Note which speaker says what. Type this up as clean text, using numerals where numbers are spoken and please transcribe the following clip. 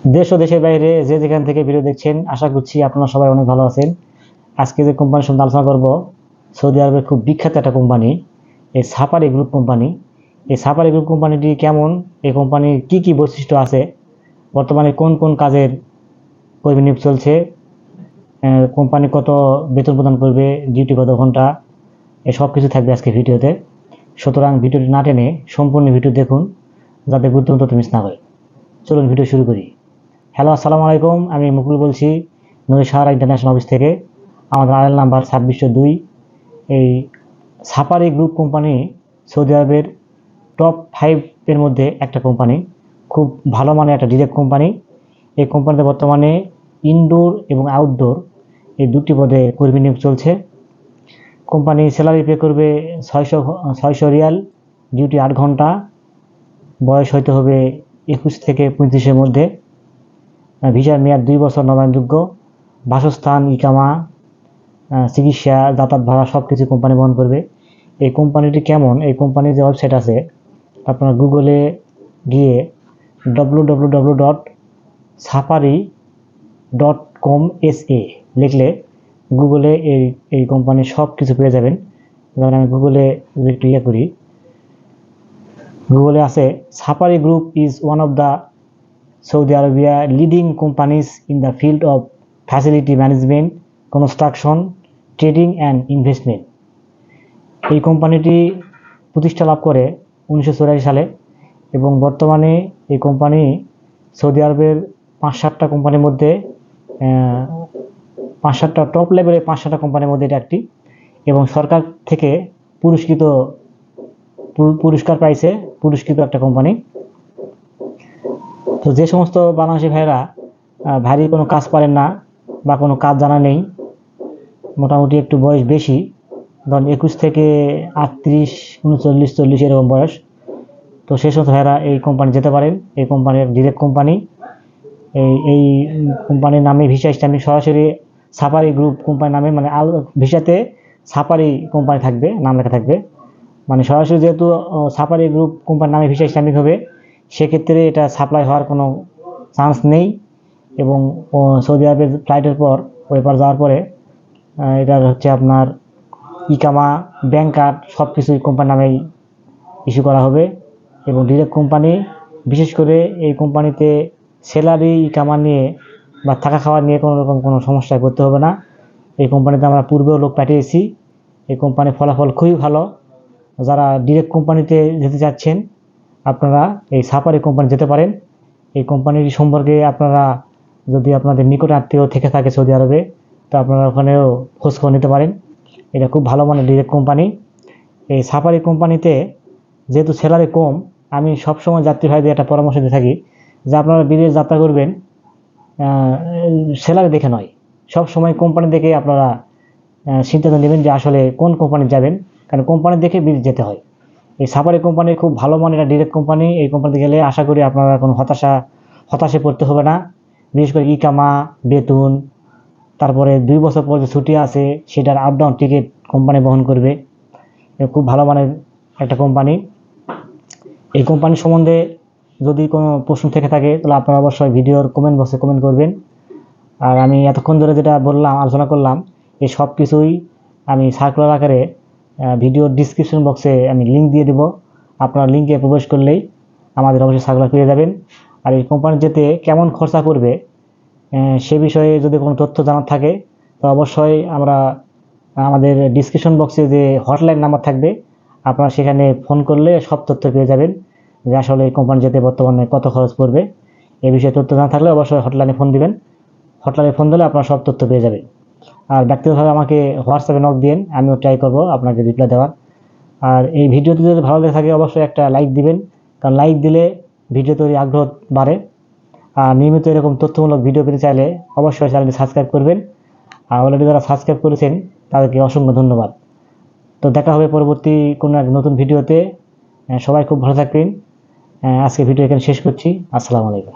Speaker 1: দেশ ও দেশের বাইরে যে যেখান থেকে ভিডিও দেখছেন, আশা করছি আপনারা সবাই অনেক ভালো আছেন। আজকে যে কোম্পানির সম্বন্ধে আলোচনা করব, সৌদি আরবের খুব বিখ্যাত একটা কোম্পানি, এই সাফারি গ্রুপ কোম্পানি। এই সাফারি গ্রুপ কোম্পানিটি কেমন, এই কোম্পানির কি কি বৈশিষ্ট্য আছে, বর্তমানে কোন কোন কাজের কর্মী নিয়োগ চলছে, কোম্পানি কত বেতন প্রদান করবে, ডিউটি কত ঘন্টা, এই সব কিছু থাকবে আজকে ভিডিওতে। সুতরাং ভিডিওটি না টেনে সম্পূর্ণ ভিডিও দেখুন, যাতে গুরুত্বপূর্ণ তথ্য মিস না হয়। চলুন ভিডিও শুরু করি। হ্যালো, আসসালামু আলাইকুম। আমি মুকুল বলছি নূরসাহারা ইন্টারন্যাশনাল অফিস থেকে। আমাদের আড়াল নাম্বার 2602। এই সাফারি গ্রুপ কোম্পানি সৌদি আরবের টপ 5-এর মধ্যে একটা কোম্পানি, খুব ভালো মানের একটা ডিরেক্ট কোম্পানি। এই কোম্পানিতে বর্তমানে ইনডোর এবং আউটডোর এই দুটি পদে কর্মী নিয়োগ চলছে। কোম্পানি স্যালারি পে করবে 600 রিয়াল, ডিউটি 8 ঘন্টা, বয়স হইতে হবে 21 থেকে 35-এর মধ্যে, ভিসার মেয়াদ 2 বছর নবায়নযোগ্য, বাসস্থান, ইকামা, চিকিৎসা, যাতায়াত ভাড়া সব কিছু কোম্পানি বহন করবে। এই কোম্পানিটি কেমন, এই কোম্পানির যে ওয়েবসাইট আছে, আপনারা গুগলে গিয়ে www.safari.com.sa লিখলে গুগলে এই কোম্পানির সব কিছু পেয়ে যাবেন। যেমন আমি গুগলে একটু করি, গুগলে আছে safari group is one of the Saudi Arabia leading companies in the field of facility management, construction, trading and investment. এই কোম্পানিটি প্রতিষ্ঠা লাভ করে 1984 সালে এবং বর্তমানে এই কোম্পানি সৌদি আরবের 5-7টা কোম্পানির মধ্যে, 5-7টা টপ লেভেলের 5-7টা কোম্পানির মধ্যে এটা একটি, এবং সরকার থেকে পুরস্কার পাইছে, পুরস্কৃত একটা কোম্পানি। তো যে সমস্ত বাংলাদেশি ভাইরা ভারী কোনো কাজ পারেন না বা কোনো কাজ জানা নেই, মোটামুটি একটু বয়স বেশি, ধরুন 21 থেকে 38, 39, 40 এরকম বয়স, তো সেই সমস্ত ভাইরা এই কোম্পানি যেতে পারেন। এই কোম্পানির ডিরেক্ট কোম্পানি। এই কোম্পানির নামে ভিসা স্ট্যাম্পিং সরাসরি সাফারি গ্রুপ কোম্পানির নামে, মানে ভিসাতে সাফারি কোম্পানি থাকবে, নাম লেখা থাকবে, মানে সরাসরি যেহেতু সাফারি গ্রুপ কোম্পানির নামে ভিসা স্ট্যাম্পিং হবে, সেক্ষেত্রে এটা সাপ্লাই হওয়ার কোনো চান্স নেই। এবং সৌদি আরবের ফ্লাইটের পর, ওই পার যাওয়ার পরে এটার হচ্ছে আপনার ইকামা, ব্যাংক কার্ড সব কিছুই কোম্পানির নামেই ইস্যু করা হবে। এবং ডিরেক্ট কোম্পানি, বিশেষ করে এই কোম্পানিতে স্যালারি, ইকামা নিয়ে বা থাকা খাওয়া নিয়ে কোনো রকম কোনো সমস্যায় পড়তে হবে না। এই কোম্পানিতে আমরা পূর্বেও লোক পাঠিয়েছি, এই কোম্পানির ফলাফল খুবই ভালো। যারা ডিরেক্ট কোম্পানিতে যেতে চাচ্ছেন, আপনারা এই সাফারি কোম্পানি যেতে পারেন। এই কোম্পানির সম্পর্কে আপনারা যদি আপনাদের নিকট আত্মীয় থেকে থাকে সৌদি আরবে, তো আপনারা ওখানেও খোঁজখবর নিতে পারেন। এটা খুব ভালো মানের ডিরেক্ট কোম্পানি। এই সাফারি কোম্পানিতে যেহেতু স্যালারি কম, আমি সবসময় যাত্রী ভাইদের একটা পরামর্শ দিয়ে থাকি যে আপনারা বিদেশ যাত্রা করবেন স্যালারি দেখে নয়, সব সময় কোম্পানি দেখে আপনারা সিদ্ধান্ত নেবেন যে আসলে কোন কোম্পানি যাবেন, কারণ কোম্পানি দেখে বিদেশ যেতে হয়। এই সাফারি কোম্পানি খুব ভালো মানের একটা ডিরেক্ট কোম্পানি। এই কোম্পানিতে গেলে আশা করি আপনারা কোনো হতাশে পড়তে হবে না। বিশেষ করে ইকামা, বেতন, তারপরে 2 বছর পর যে ছুটি আছে সেটার আপ ডাউন টিকিট কোম্পানি বহন করবে। খুব ভালো মানের একটা কোম্পানি। এই কোম্পানির সম্বন্ধে যদি কোনো প্রশ্ন থেকে থাকে, তাহলে আপনারা অবশ্যই ভিডিওর কমেন্ট বক্সে কমেন্ট করবেন। আর আমি এতক্ষণ ধরে যেটা বললাম, আলোচনা করলাম, এই সব কিছুই আমি সার্কুলার আকারে ভিডিওর ডিসক্রিপশন বক্সে আমি লিঙ্ক দিয়ে দেবো। আপনারা লিঙ্কে প্রবেশ করলেই আমাদের অবশ্যই সার্কুলার পেয়ে যাবেন। আর এই কোম্পানি যেতে কেমন খরচা পড়বে সে বিষয়ে যদি কোনো তথ্য জানার থাকে, তো অবশ্যই আমাদের ডিসক্রিপশন বক্সে যে হটলাইন নাম্বার থাকবে, আপনারা সেখানে ফোন করলে সব তথ্য পেয়ে যাবেন যে আসলে এই কোম্পানি যেতে বর্তমানে কত খরচ পড়বে। এই বিষয়ে তথ্য জানা থাকলে অবশ্যই হটলাইনে ফোন দিবেন। হটলাইনে ফোন দিলে আপনারা সব তথ্য পেয়ে যাবেন। আর ব্যক্তিগতভাবে আমাকে হোয়াটসঅ্যাপে নক দিন, আমিও ট্রাই করব আপনাকে রিপ্লাই দেওয়ার। আর এই ভিডিওটি যদি ভালো লেগে থাকে অবশ্যই একটা লাইক দিবেন, কারণ লাইক দিলে ভিডিও তৈরি আগ্রহ বাড়ে। আর নিয়মিত এরকম তথ্যমূলক ভিডিও পেতে চাইলে অবশ্যই চ্যানেলটি সাবস্ক্রাইব করবেন। আর অলরেডি যারা সাবস্ক্রাইব করেছেন তাদেরকে অসংখ্য ধন্যবাদ। তো দেখা হবে পরবর্তী কোনো এক নতুন ভিডিওতে। সবাই খুব ভালো থাকবেন। আজকে ভিডিও এখানে শেষ করছি। আসসালামু আলাইকুম।